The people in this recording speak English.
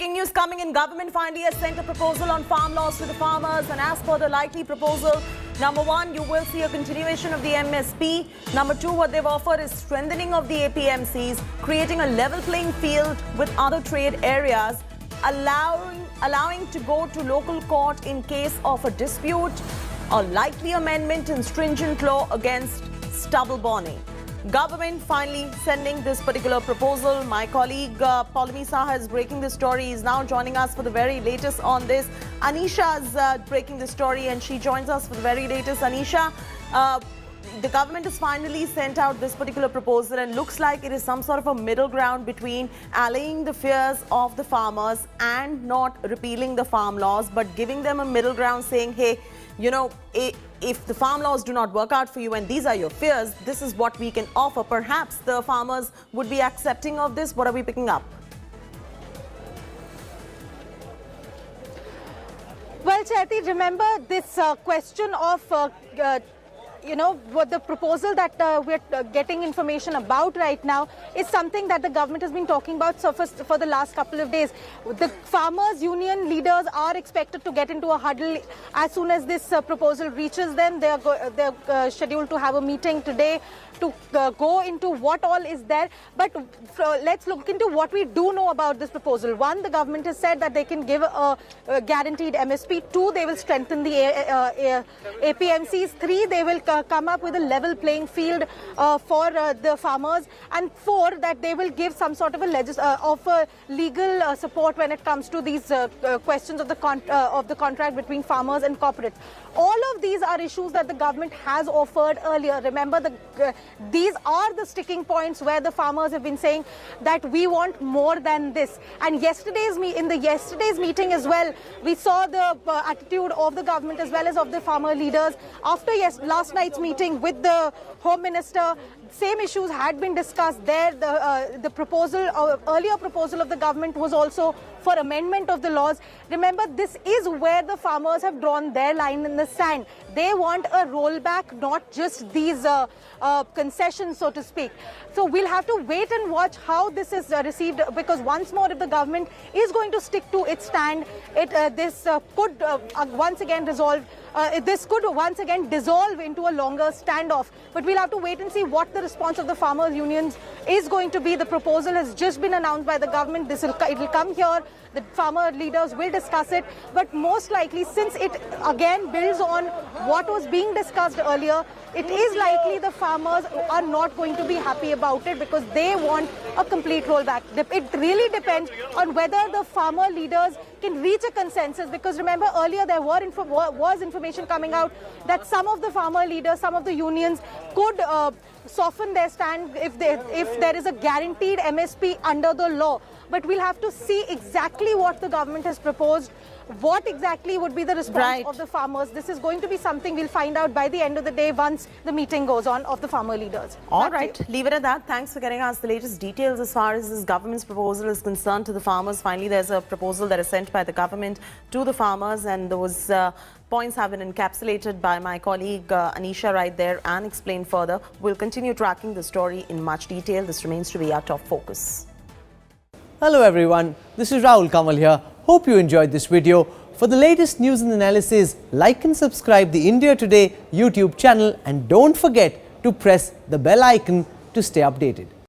Breaking news coming in. Government finally has sent a proposal on farm laws to the farmers, and as per the likely proposal, number one, you will see a continuation of the MSP. Number two, what they've offered is strengthening of the APMCs, creating a level playing field with other trade areas, allowing to go to local court in case of a dispute, a likely amendment in stringent law against stubble burning. Government finally sending this particular proposal. My colleague Paulami Saha is breaking the story. He is now joining us for the very latest on this. Anisha is breaking the story and she joins us for the very latest. Anisha, the government has finally sent out this particular proposal and looks like it is some sort of a middle ground between allaying the fears of the farmers and not repealing the farm laws, but giving them a middle ground saying, hey, you know, if the farm laws do not work out for you and these are your fears, this is what we can offer. Perhaps the farmers would be accepting of this. What are we picking up? Well, Chaiti, remember this question of what the proposal that we're getting information about right now is something that the government has been talking about for the last couple of days. The farmers' union leaders are expected to get into a huddle as soon as this proposal reaches them. They're scheduled to have a meeting today to go into what all is there. But let's look into what we do know about this proposal. One, the government has said that they can give a guaranteed MSP. Two, they will strengthen the APMCs. Three, they will come up with a level playing field for the farmers, and four, that they will give some sort of a legal support when it comes to these questions of the contract between farmers and corporates. All of these are issues that the government has offered earlier. Remember, these are the sticking points where the farmers have been saying that we want more than this. And in yesterday's meeting as well, we saw the attitude of the government as well as of the farmer leaders. After last night's meeting with the Home Minister, same issues had been discussed there. The earlier proposal of the government was also for amendment of the laws. Remember, this is where the farmers have drawn their line in the sand. They want a rollback, not just these concessions, so to speak. So we'll have to wait and watch how this is received, because once more, if the government is going to stick to its stand, this could once again dissolve into a longer standoff. But we'll have to wait and see what the response of the farmers' unions is going to be. The proposal has just been announced by the government. It will come here. The farmer leaders will discuss it. But most likely, since it again builds on what was being discussed earlier, it is likely the farmers are not going to be happy about it, because they want a complete rollback. It really depends on whether the farmer leaders can reach a consensus, because remember, earlier there was information coming out that some of the farmer leaders, some of the unions could soften their stand if there is a guaranteed MSP under the law. But we'll have to see exactly what the government has proposed, what exactly would be the response of the farmers. This is going to be something we'll find out by the end of the day once the meeting goes on of the farmer leaders. All right, leave it at that. Thanks for getting us the latest details as far as this government's proposal is concerned to the farmers. Finally, there's a proposal that is sent by the government to the farmers, and those points have been encapsulated by my colleague Anisha right there and explained further. We'll continue tracking the story in much detail. This remains to be our top focus. Hello everyone, this is Rahul Kamal here. Hope you enjoyed this video. For the latest news and analysis, like and subscribe the India Today YouTube channel, and don't forget to press the bell icon to stay updated.